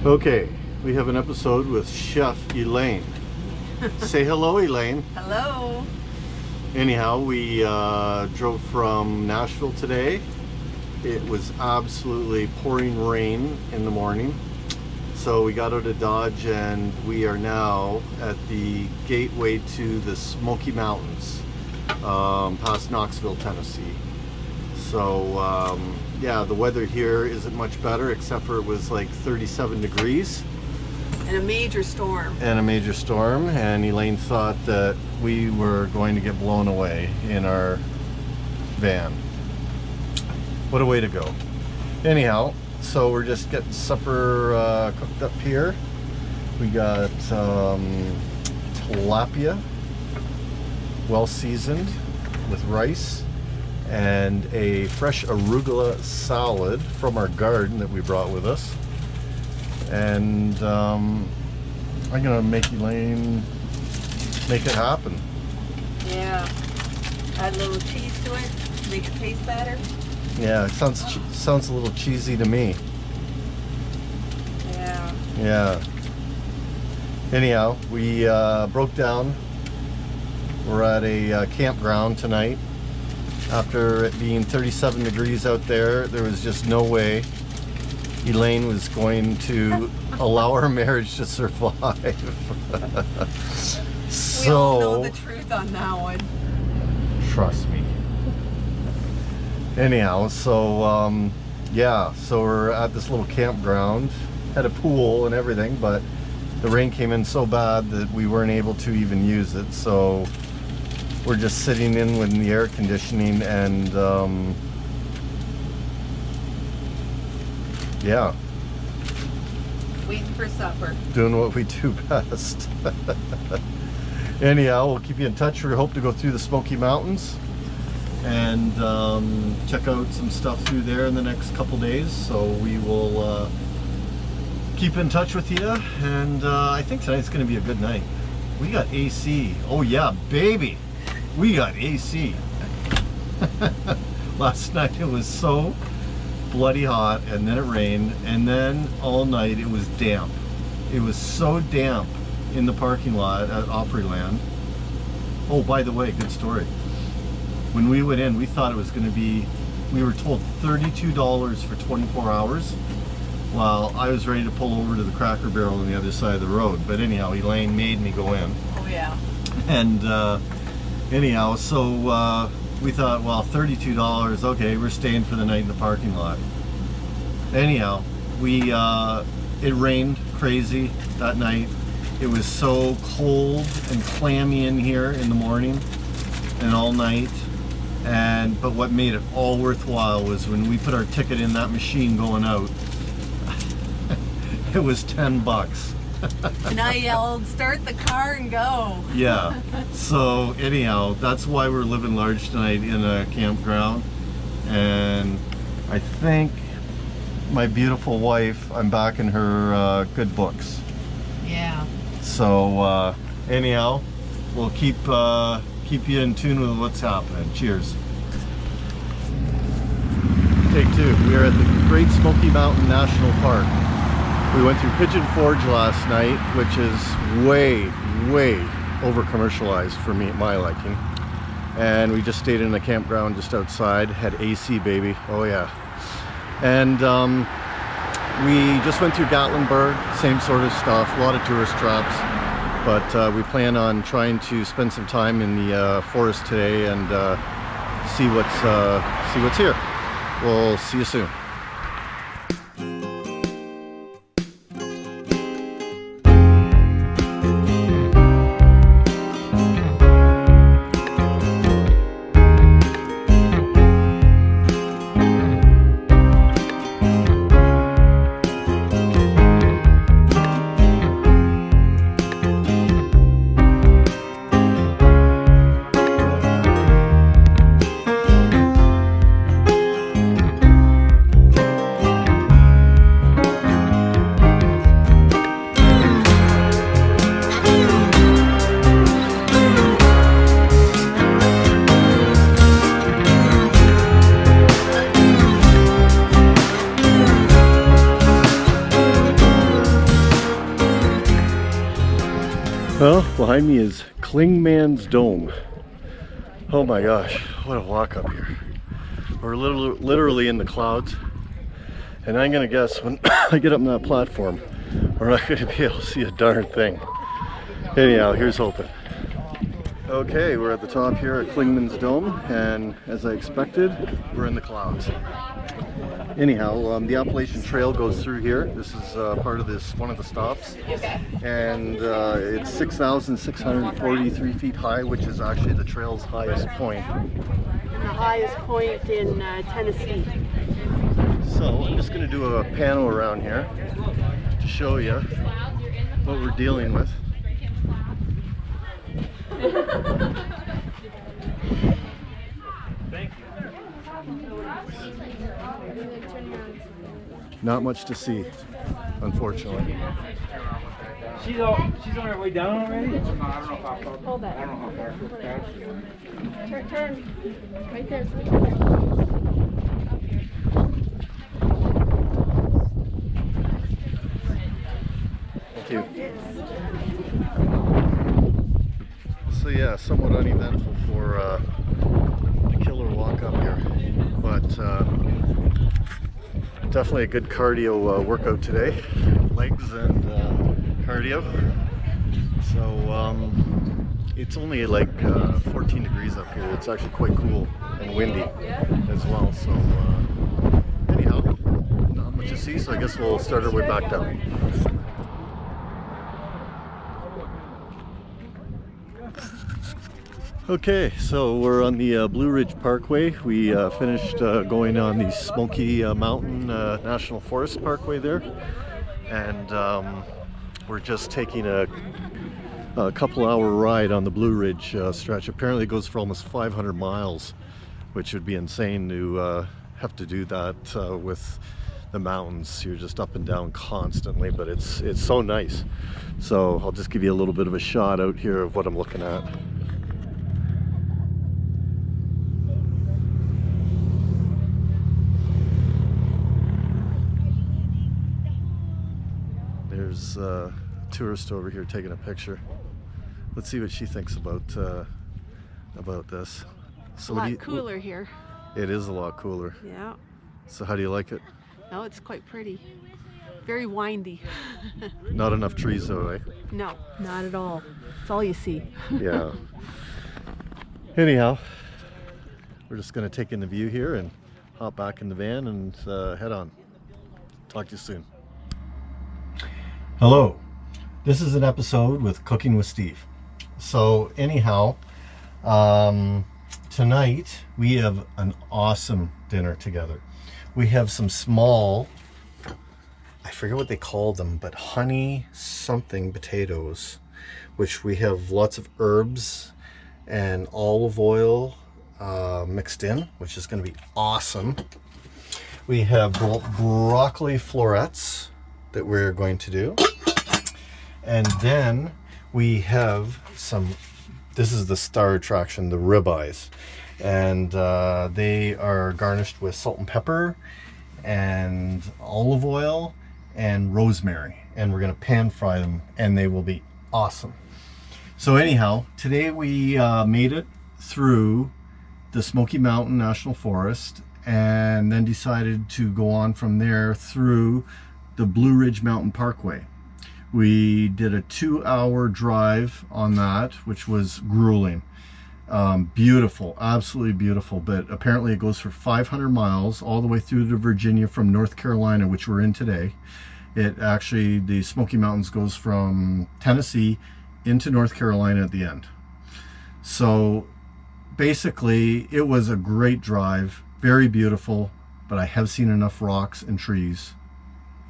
Okay, we have an episode with Chef Elaine. Say hello, Elaine. Hello. Anyhow, we drove from Nashville today. It was absolutely pouring rain in the morning. So we got out of Dodge and we are now at the gateway to the Smoky Mountains, past Knoxville, Tennessee. So yeah, the weather here isn't much better, except for it was like 37 degrees. And a major storm. And Elaine thought that we were going to get blown away in our van. What a way to go. Anyhow, so we're just getting supper cooked up here. We got tilapia, well seasoned with rice, and a fresh arugula salad from our garden that we brought with us. And I'm gonna make Elaine make it happen. Yeah. Add a little cheese to it, make it taste better. Yeah, it sounds a little cheesy to me. Yeah. Yeah. Anyhow, we broke down. We're at a campground tonight. After it being 37 degrees out there, there was just no way Elaine was going to allow our marriage to survive. We all know the truth on that one. Trust me. Anyhow, so yeah, so we're at this little campground, had a pool and everything, but the rain came in so bad that we weren't able to even use it. So we're just sitting in with the air conditioning and yeah, Waiting for supper. doing what we do best. Anyhow, we'll keep you in touch. We hope to go through the Smoky Mountains and check out some stuff through there in the next couple days. So we will keep in touch with you, and I think tonight's going to be a good night. We got AC. Oh yeah, baby, we got AC. Last night it was so bloody hot, and then it rained, and then all night it was damp. It was so damp in the parking lot at Opryland. Oh, by the way, good story. When we went in, we thought it was going to be, we were told $32 for 24 hours. While I was ready to pull over to the Cracker Barrel on the other side of the road. But anyhow, Elaine made me go in. Oh yeah. And anyhow, so we thought, well, $32, okay, we're staying for the night in the parking lot. Anyhow, it rained crazy that night. It was so cold and clammy in here in the morning and all night. But what made it all worthwhile was when we put our ticket in that machine going out, it was $10. And I yelled, start the car and go. Yeah. So anyhow, that's why we're living large tonight in a campground. And I think my beautiful wife, I'm back in her good books. Yeah. So anyhow, we'll keep you in tune with what's happening. Cheers. Take two. We are at the Great Smoky Mountain National Park. We went through Pigeon Forge last night, which is way over commercialized for me, my liking. And we just stayed in a campground just outside, had AC, baby. Oh yeah. And we just went through Gatlinburg, same sort of stuff, a lot of tourist traps. But we plan on trying to spend some time in the forest today and see what's here. We'll see you soon. Well, behind me is Clingman's Dome. Oh my gosh, what a walk up here. We're literally in the clouds. And I'm gonna guess when I get up on that platform, we're not gonna be able to see a darn thing. Anyhow, here's hoping. Okay, we're at the top here at Clingman's Dome, and as I expected, we're in the clouds. Anyhow, the Appalachian Trail goes through here. This is part of one of the stops, and it's 6,643 feet high, which is actually the trail's highest point. And the highest point in Tennessee. So I'm just going to do a panel around here to show you what we're dealing with. Thank you. Not much to see, unfortunately. She's on her way down already? I don't know how far. Hold that. I don't know how far she's past. Turn. Right there. Thank you. So yeah, somewhat uneventful for the killer walk up here, but definitely a good cardio workout today, legs and cardio. So it's only like 14 degrees up here. It's actually quite cool and windy as well. So anyhow, not much to see, so I guess we'll start our way back down. Okay, so we're on the Blue Ridge Parkway. We finished going on the Smoky Mountain National Forest Parkway there, and we're just taking a couple-hour ride on the Blue Ridge stretch. Apparently it goes for almost 500 miles, which would be insane to have to do that with the mountains. You're just up and down constantly, but it's so nice. So I'll just give you a little bit of a shot out here of what I'm looking at. There's a tourist over here taking a picture. Let's see what she thinks about this. So A lot cooler here. It is a lot cooler. Yeah. So how do you like it? No, it's quite pretty. Very windy. Not enough trees though, eh? No, not at all. It's all you see. Yeah. Anyhow, we're just going to take in the view here and hop back in the van and head on. Talk to you soon. Hello. This is an episode with Cooking with Steve. So anyhow, tonight we have an awesome dinner together. We have some small, I forget what they call them, but honey something potatoes, which we have lots of herbs and olive oil mixed in, which is going to be awesome. We have broccoli florets that we're going to do. And then we have some, this is the star attraction, the ribeyes. And they are garnished with salt and pepper and olive oil and rosemary. And we're going to pan fry them, and they will be awesome. So anyhow, today we made it through the Smoky Mountain National Forest, and then decided to go on from there through the Blue Ridge Mountain Parkway. We did a 2-hour drive on that, which was grueling. Beautiful, absolutely beautiful, but apparently it goes for 500 miles all the way through to Virginia from North Carolina, which we're in today. It actually, the Smoky Mountains goes from Tennessee into North Carolina at the end. So basically it was a great drive, very beautiful, but I have seen enough rocks and trees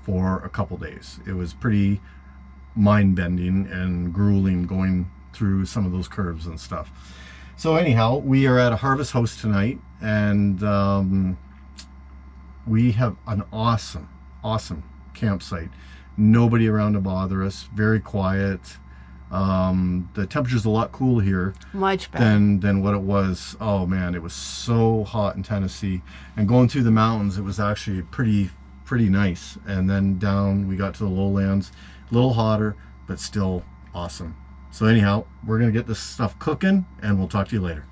for a couple days. It was pretty mind-bending and grueling going through some of those curves and stuff. So anyhow, we are at a Harvest House tonight, and we have an awesome campsite. Nobody around to bother us, very quiet. The temperature's a lot cooler here. Much better. Than what it was. Oh man, it was so hot in Tennessee. And going through the mountains, it was actually pretty nice. And then down, we got to the lowlands, a little hotter, but still awesome. So anyhow, we're gonna get this stuff cooking and we'll talk to you later.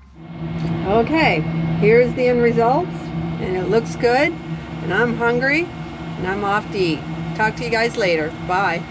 Okay, here's the end results, and it looks good, and I'm hungry, and I'm off to eat. Talk to you guys later. Bye.